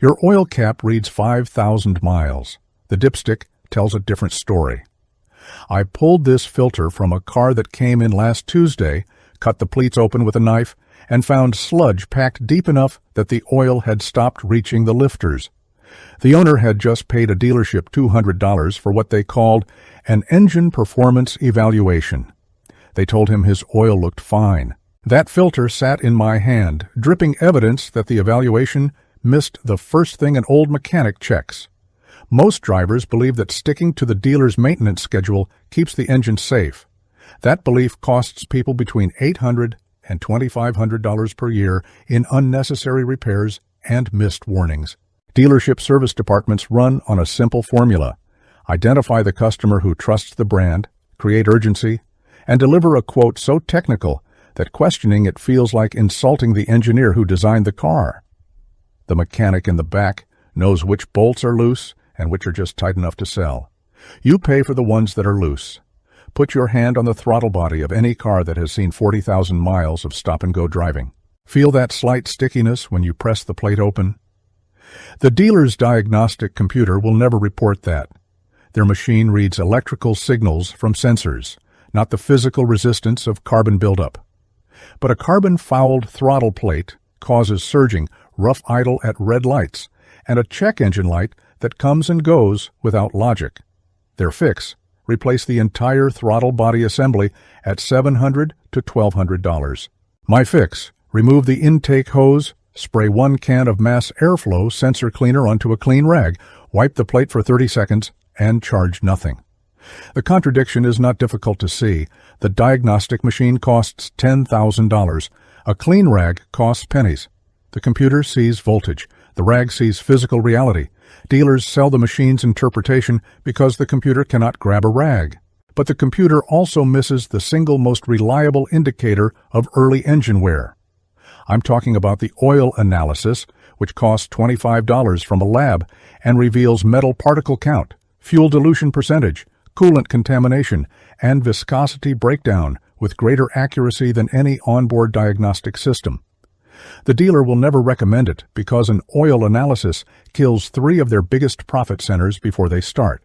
Your oil cap reads 5,000 miles. The dipstick tells a different story. I pulled this filter from a car that came in last Tuesday, cut the pleats open with a knife, and found sludge packed deep enough that the oil had stopped reaching the lifters. The owner had just paid a dealership $200 for what they called an engine performance evaluation. They told him his oil looked fine. That filter sat in my hand, dripping evidence that the evaluation missed the first thing an old mechanic checks. Most drivers believe that sticking to the dealer's maintenance schedule keeps the engine safe. That belief costs people between $800 and $2,500 per year in unnecessary repairs and missed warnings. Dealership service departments run on a simple formula: identify the customer who trusts the brand, create urgency, and deliver a quote so technical that questioning it feels like insulting the engineer who designed the car. The mechanic in the back knows which bolts are loose and which are just tight enough to sell. You pay for the ones that are loose. Put your hand on the throttle body of any car that has seen 40,000 miles of stop-and-go driving. Feel that slight stickiness when you press the plate open? The dealer's diagnostic computer will never report that. Their machine reads electrical signals from sensors, not the physical resistance of carbon buildup. But a carbon-fouled throttle plate causes surging, rough idle at red lights, and a check engine light that comes and goes without logic. Their fix: replace the entire throttle body assembly at $700 to $1,200. My fix: remove the intake hose, spray 1 can of mass airflow sensor cleaner onto a clean rag, wipe the plate for 30 seconds, and charge nothing. The contradiction is not difficult to see. The diagnostic machine costs $10,000. A clean rag costs pennies. The computer sees voltage. The rag sees physical reality. Dealers sell the machine's interpretation because the computer cannot grab a rag. But the computer also misses the single most reliable indicator of early engine wear. I'm talking about the oil analysis, which costs $25 from a lab and reveals metal particle count, fuel dilution percentage, coolant contamination, and viscosity breakdown with greater accuracy than any onboard diagnostic system. The dealer will never recommend it because an oil analysis kills 3 of their biggest profit centers before they start.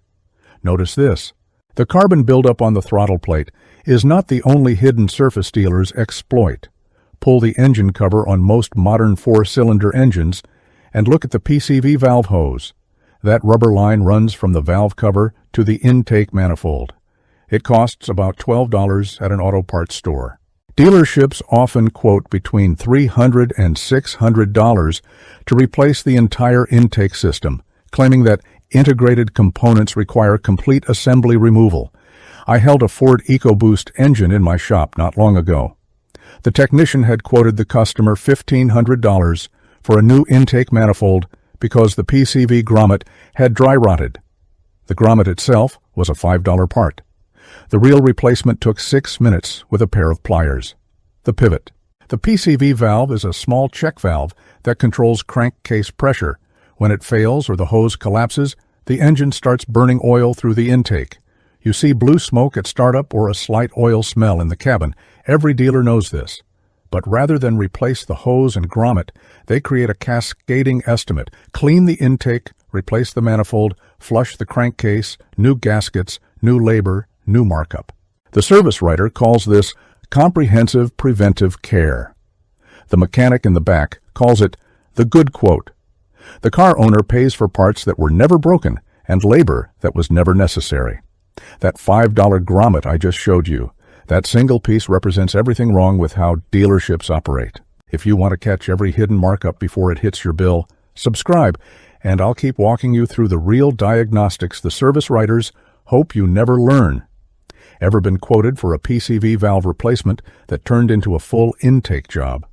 Notice this: the carbon buildup on the throttle plate is not the only hidden surface dealers exploit. Pull the engine cover on most modern 4-cylinder engines and look at the PCV valve hose. That rubber line runs from the valve cover to the intake manifold. It costs about $12 at an auto parts store. Dealerships often quote between $300 and $600 to replace the entire intake system, claiming that integrated components require complete assembly removal. I held a Ford EcoBoost engine in my shop not long ago. The technician had quoted the customer $1,500 for a new intake manifold because the PCV grommet had dry rotted. The grommet itself was a $5 part. The real replacement took 6 minutes with a pair of pliers. The pivot. The PCV valve is a small check valve that controls crankcase pressure. When it fails or the hose collapses, the engine starts burning oil through the intake. You see blue smoke at startup or a slight oil smell in the cabin. Every dealer knows this. But rather than replace the hose and grommet, they create a cascading estimate: clean the intake, replace the manifold, flush the crankcase, new gaskets, new labor, new markup. The service writer calls this comprehensive preventive care. The mechanic in the back calls it the good quote. The car owner pays for parts that were never broken and labor that was never necessary. That $5 grommet I just showed you, that single piece represents everything wrong with how dealerships operate. If you want to catch every hidden markup before it hits your bill, subscribe, and I'll keep walking you through the real diagnostics the service writers hope you never learn. Ever been quoted for a PCV valve replacement that turned into a full intake job?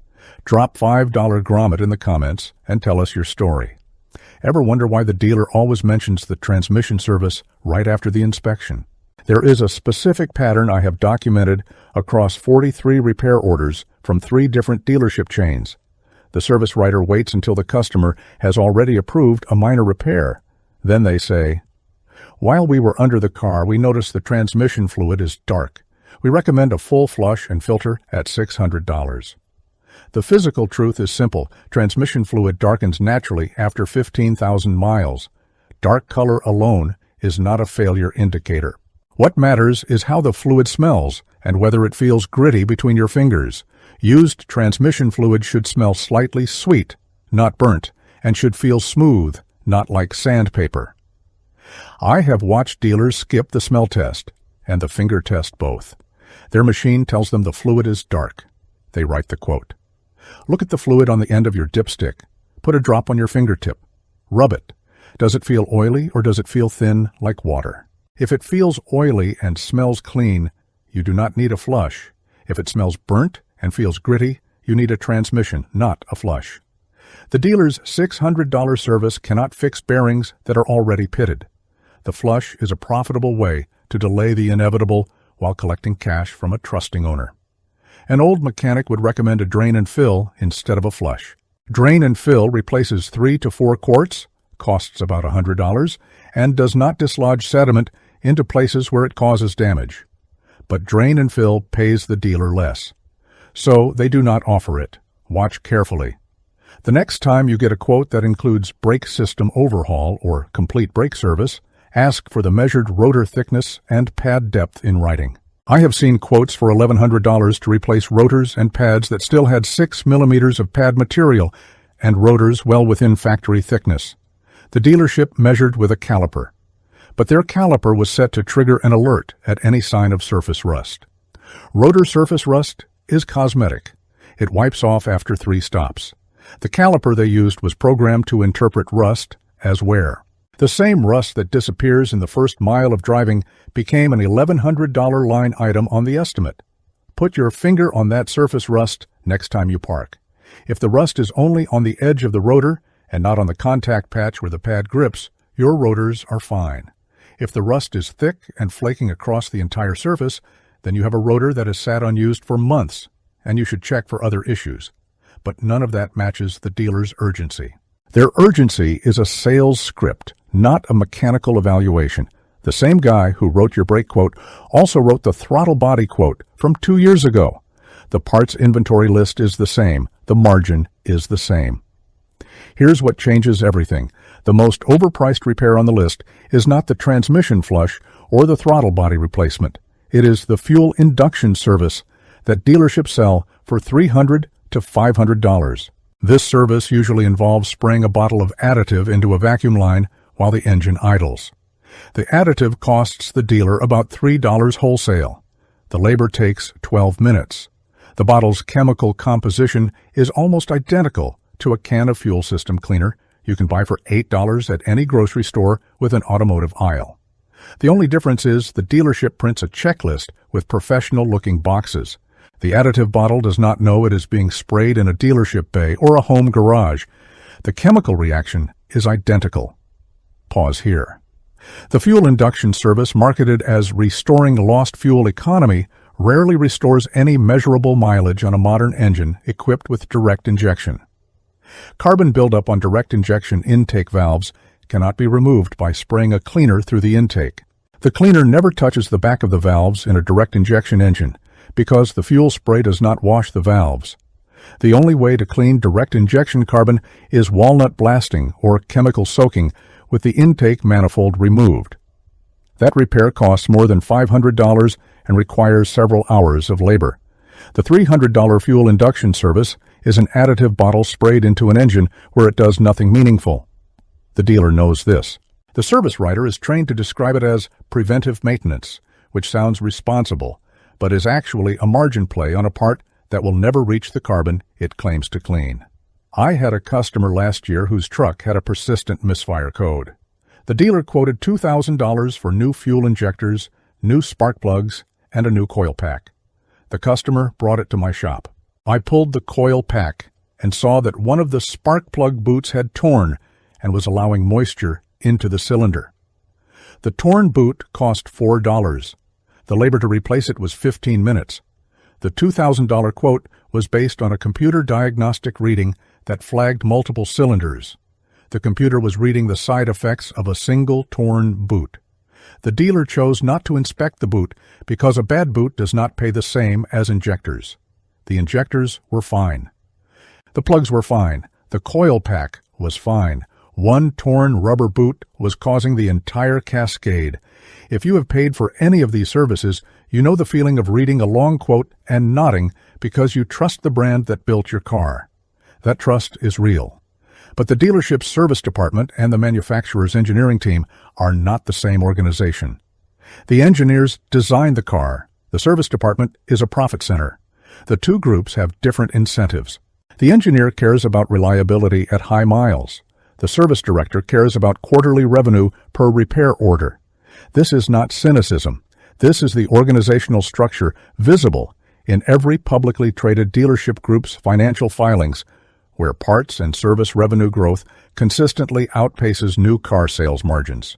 Drop $5 grommet in the comments and tell us your story. Ever wonder why the dealer always mentions the transmission service right after the inspection? There is a specific pattern I have documented across 43 repair orders from 3 different dealership chains. The service writer waits until the customer has already approved a minor repair. Then they say, "While we were under the car, we noticed the transmission fluid is dark. We recommend a full flush and filter at $600. The physical truth is simple. Transmission fluid darkens naturally after 15,000 miles. Dark color alone is not a failure indicator. What matters is how the fluid smells and whether it feels gritty between your fingers. Used transmission fluid should smell slightly sweet, not burnt, and should feel smooth, not like sandpaper. I have watched dealers skip the smell test and the finger test both. Their machine tells them the fluid is dark. They write the quote. Look at the fluid on the end of your dipstick. Put a drop on your fingertip. Rub it. Does it feel oily or does it feel thin like water? If it feels oily and smells clean, you do not need a flush. If it smells burnt and feels gritty, you need a transmission, not a flush. The dealer's $600 service cannot fix bearings that are already pitted. The flush is a profitable way to delay the inevitable while collecting cash from a trusting owner. An old mechanic would recommend a drain and fill instead of a flush. Drain and fill replaces 3 to 4 quarts, costs about $100, and does not dislodge sediment into places where it causes damage. But drain and fill pays the dealer less. So they do not offer it. Watch carefully. The next time you get a quote that includes brake system overhaul or complete brake service, ask for the measured rotor thickness and pad depth in writing. I have seen quotes for $1,100 to replace rotors and pads that still had 6 millimeters of pad material and rotors well within factory thickness. The dealership measured with a caliper, but their caliper was set to trigger an alert at any sign of surface rust. Rotor surface rust is cosmetic. It wipes off after 3 stops. The caliper they used was programmed to interpret rust as wear. The same rust that disappears in the first mile of driving became an $1,100 line item on the estimate. Put your finger on that surface rust next time you park. If the rust is only on the edge of the rotor and not on the contact patch where the pad grips, your rotors are fine. If the rust is thick and flaking across the entire surface, then you have a rotor that has sat unused for months, and you should check for other issues. But none of that matches the dealer's urgency. Their urgency is a sales script, not a mechanical evaluation. The same guy who wrote your brake quote also wrote the throttle body quote from 2 years ago. The parts inventory list is the same. The margin is the same. Here's what changes everything. The most overpriced repair on the list is not the transmission flush or the throttle body replacement. It is the fuel induction service that dealerships sell for $300 to $500. This service usually involves spraying a bottle of additive into a vacuum line while the engine idles. The additive costs the dealer about $3 wholesale. The labor takes 12 minutes. The bottle's chemical composition is almost identical to a can of fuel system cleaner you can buy for $8 at any grocery store with an automotive aisle. The only difference is the dealership prints a checklist with professional-looking boxes. The additive bottle does not know it is being sprayed in a dealership bay or a home garage. The chemical reaction is identical. Pause here. The fuel induction service, marketed as restoring lost fuel economy, rarely restores any measurable mileage on a modern engine equipped with direct injection. Carbon buildup on direct injection intake valves cannot be removed by spraying a cleaner through the intake. The cleaner never touches the back of the valves in a direct injection engine because the fuel spray does not wash the valves. The only way to clean direct injection carbon is walnut blasting or chemical soaking with the intake manifold removed. That repair costs more than $500 and requires several hours of labor. The $300 fuel induction service is an additive bottle sprayed into an engine where it does nothing meaningful. The dealer knows this. The service writer is trained to describe it as preventive maintenance, which sounds responsible, but is actually a margin play on a part that will never reach the carbon it claims to clean. I had a customer last year whose truck had a persistent misfire code. The dealer quoted $2,000 for new fuel injectors, new spark plugs, and a new coil pack. The customer brought it to my shop. I pulled the coil pack and saw that one of the spark plug boots had torn and was allowing moisture into the cylinder. The torn boot cost $4. The labor to replace it was 15 minutes. The $2,000 quote was based on a computer diagnostic reading that flagged multiple cylinders. The computer was reading the side effects of a single torn boot. The dealer chose not to inspect the boot because a bad boot does not pay the same as injectors. The injectors were fine. The plugs were fine. The coil pack was fine. One torn rubber boot was causing the entire cascade. If you have paid for any of these services, you know the feeling of reading a long quote and nodding because you trust the brand that built your car. That trust is real. But the dealership's service department and the manufacturer's engineering team are not the same organization. The engineers designed the car. The service department is a profit center. The two groups have different incentives. The engineer cares about reliability at high miles. The service director cares about quarterly revenue per repair order. This is not cynicism. This is the organizational structure visible in every publicly traded dealership group's financial filings, where parts and service revenue growth consistently outpaces new car sales margins.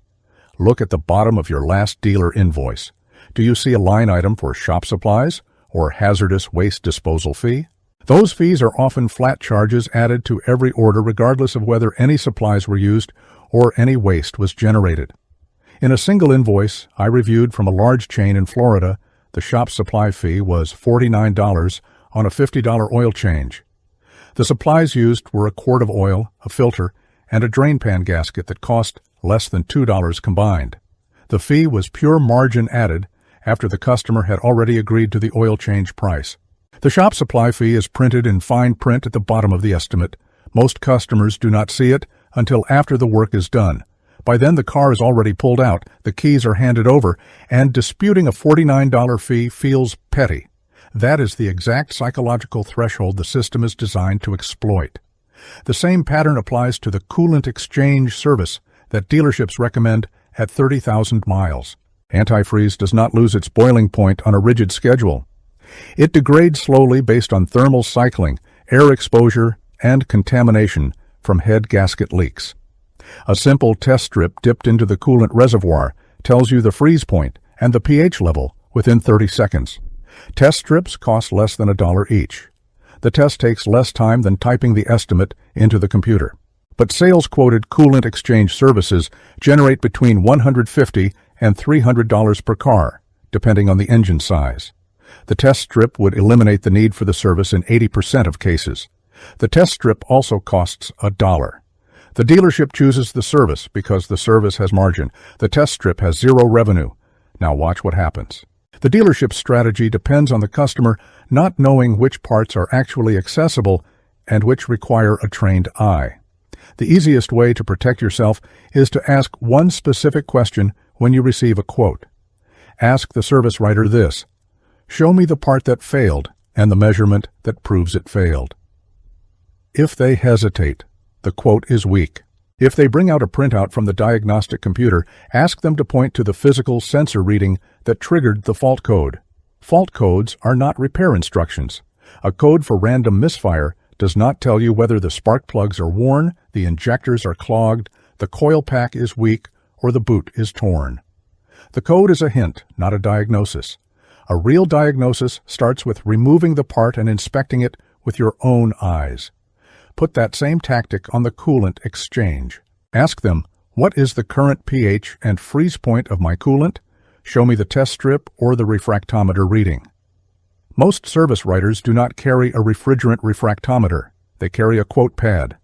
Look at the bottom of your last dealer invoice. Do you see a line item for shop supplies or hazardous waste disposal fee? Those fees are often flat charges added to every order regardless of whether any supplies were used or any waste was generated. In a single invoice I reviewed from a large chain in Florida, the shop supply fee was $49 on a $50 oil change. The supplies used were a quart of oil, a filter, and a drain pan gasket that cost less than $2 combined. The fee was pure margin added after the customer had already agreed to the oil change price. The shop supply fee is printed in fine print at the bottom of the estimate. Most customers do not see it until after the work is done. By then the car is already pulled out, the keys are handed over, and disputing a $49 fee feels petty. That is the exact psychological threshold the system is designed to exploit. The same pattern applies to the coolant exchange service that dealerships recommend at 30,000 miles. Antifreeze does not lose its boiling point on a rigid schedule. It degrades slowly based on thermal cycling, air exposure, and contamination from head gasket leaks. A simple test strip dipped into the coolant reservoir tells you the freeze point and the pH level within 30 seconds. Test strips cost less than $1 each. The test takes less time than typing the estimate into the computer. But sales-quoted coolant exchange services generate between $150 and $300 per car, depending on the engine size. The test strip would eliminate the need for the service in 80% of cases. The test strip also costs $1. The dealership chooses the service because the service has margin. The test strip has zero revenue. Now watch what happens. The dealership's strategy depends on the customer not knowing which parts are actually accessible and which require a trained eye. The easiest way to protect yourself is to ask one specific question when you receive a quote. Ask the service writer this: show me the part that failed and the measurement that proves it failed. If they hesitate, the quote is weak. If they bring out a printout from the diagnostic computer, ask them to point to the physical sensor reading that triggered the fault code. Fault codes are not repair instructions. A code for random misfire does not tell you whether the spark plugs are worn, the injectors are clogged, the coil pack is weak, or the boot is torn. The code is a hint, not a diagnosis. A real diagnosis starts with removing the part and inspecting it with your own eyes. Put that same tactic on the coolant exchange. Ask them, what is the current pH and freeze point of my coolant? Show me the test strip or the refractometer reading. Most service writers do not carry a refrigerant refractometer. They carry a quote pad.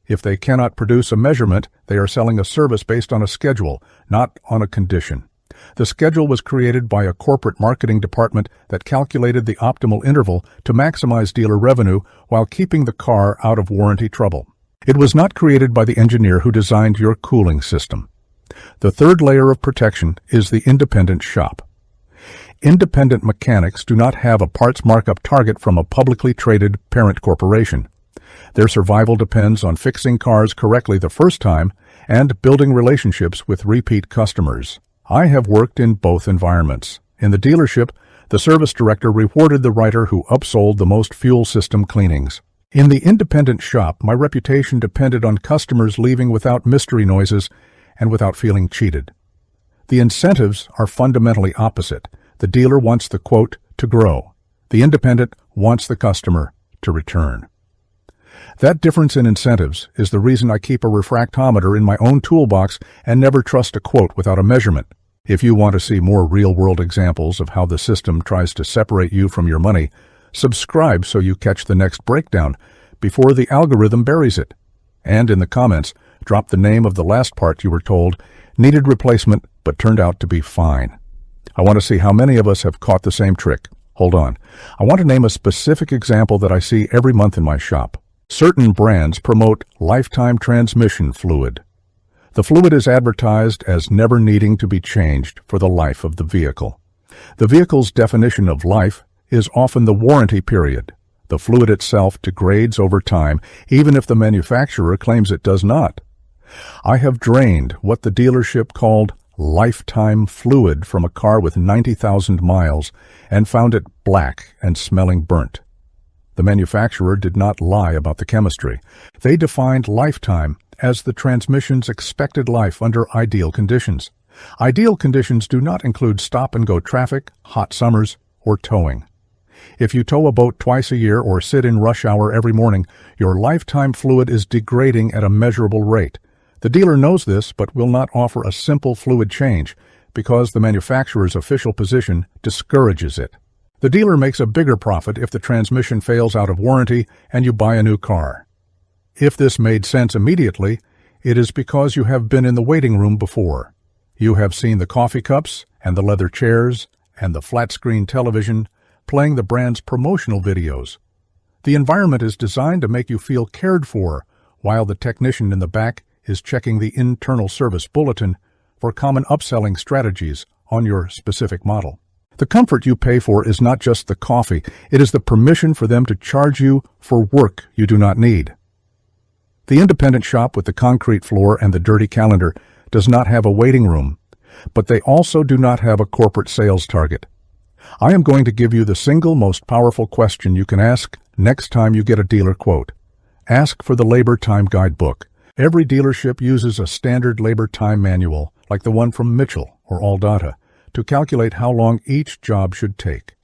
If they cannot produce a measurement, they are selling a service based on a schedule, not on a condition. The schedule was created by a corporate marketing department that calculated the optimal interval to maximize dealer revenue while keeping the car out of warranty trouble. It was not created by the engineer who designed your cooling system. The third layer of protection is the independent shop. Independent mechanics do not have a parts markup target from a publicly traded parent corporation. Their survival depends on fixing cars correctly the first time and building relationships with repeat customers. I have worked in both environments. In the dealership, the service director rewarded the writer who upsold the most fuel system cleanings. In the independent shop, my reputation depended on customers leaving without mystery noises and without feeling cheated. The incentives are fundamentally opposite. The dealer wants the quote to grow. The independent wants the customer to return. That difference in incentives is the reason I keep a refractometer in my own toolbox and never trust a quote without a measurement. If you want to see more real-world examples of how the system tries to separate you from your money, subscribe so you catch the next breakdown. before the algorithm buries it. And in the comments, drop the name of the last part you were told needed replacement but turned out to be fine. I want to see how many of us have caught the same trick. Hold on. I want to name a specific example that I see every month in my shop. Certain brands promote lifetime transmission fluid. The fluid is advertised as never needing to be changed for the life of the vehicle. The vehicle's definition of life is often the warranty period. The fluid itself degrades over time, even if the manufacturer claims it does not. I have drained what the dealership called lifetime fluid from a car with 90,000 miles and found it black and smelling burnt. The manufacturer did not lie about the chemistry. They defined lifetime as the transmission's expected life under ideal conditions. Ideal conditions do not include stop-and-go traffic, hot summers, or towing. If you tow a boat twice a year or sit in rush hour every morning, your lifetime fluid is degrading at a measurable rate. The dealer knows this but will not offer a simple fluid change because the manufacturer's official position discourages it. The dealer makes a bigger profit if the transmission fails out of warranty and you buy a new car. If this made sense immediately, it is because you have been in the waiting room before. You have seen the coffee cups and the leather chairs and the flat-screen television playing the brand's promotional videos. The environment is designed to make you feel cared for, while the technician in the back is checking the internal service bulletin for common upselling strategies on your specific model. The comfort you pay for is not just the coffee, it is the permission for them to charge you for work you do not need. The independent shop with the concrete floor and the dirty calendar does not have a waiting room, but they also do not have a corporate sales target. I am going to give you the single most powerful question you can ask next time you get a dealer quote. Ask for the labor time guidebook. Every dealership uses a standard labor time manual, like the one from Mitchell or AllData, to calculate how long each job should take.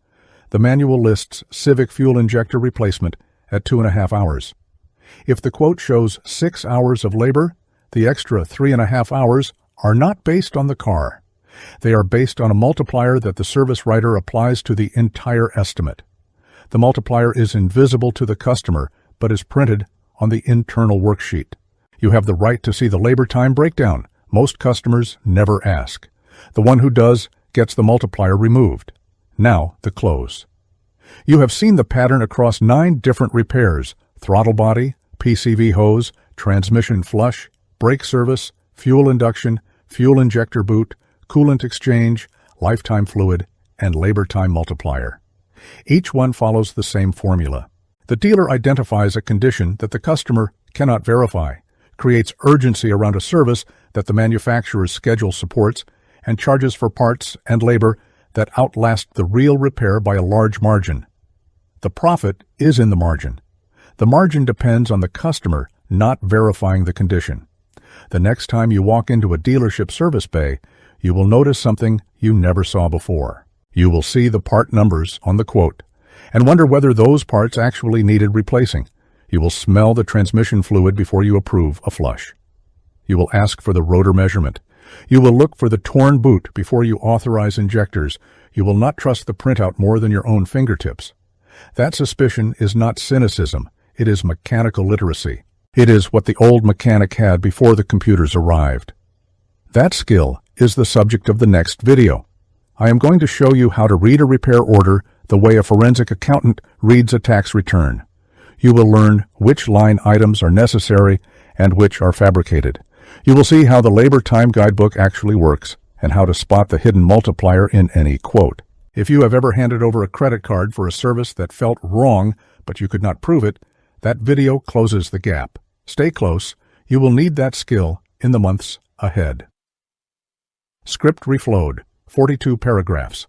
The manual lists Civic fuel injector replacement at 2.5 hours. If the quote shows 6 hours of labor, the extra 3.5 hours are not based on the car. They are based on a multiplier that the service writer applies to the entire estimate. The multiplier is invisible to the customer, but is printed on the internal worksheet. You have the right to see the labor time breakdown. Most customers never ask. The one who does gets the multiplier removed. Now, the close. You have seen the pattern across 9 different repairs: throttle body, PCV hose, transmission flush, brake service, fuel induction, fuel injector boot, coolant exchange, lifetime fluid, and labor time multiplier. Each one follows the same formula. The dealer identifies a condition that the customer cannot verify, creates urgency around a service that the manufacturer's schedule supports, and charges for parts and labor that outlast the real repair by a large margin. The profit is in the margin. The margin depends on the customer not verifying the condition. The next time you walk into a dealership service bay, you will notice something you never saw before. You will see the part numbers on the quote and wonder whether those parts actually needed replacing. You will smell the transmission fluid before you approve a flush. You will ask for the rotor measurement. You will look for the torn boot before you authorize injectors. You will not trust the printout more than your own fingertips. That suspicion is not cynicism. It is mechanical literacy. It is what the old mechanic had before the computers arrived. That skill is the subject of the next video. I am going to show you how to read a repair order the way a forensic accountant reads a tax return. You will learn which line items are necessary and which are fabricated. You will see how the labor time guidebook actually works and how to spot the hidden multiplier in any quote. If you have ever handed over a credit card for a service that felt wrong but you could not prove it, that video closes the gap. Stay close. You will need that skill in the months ahead. Script reflowed, 42 paragraphs.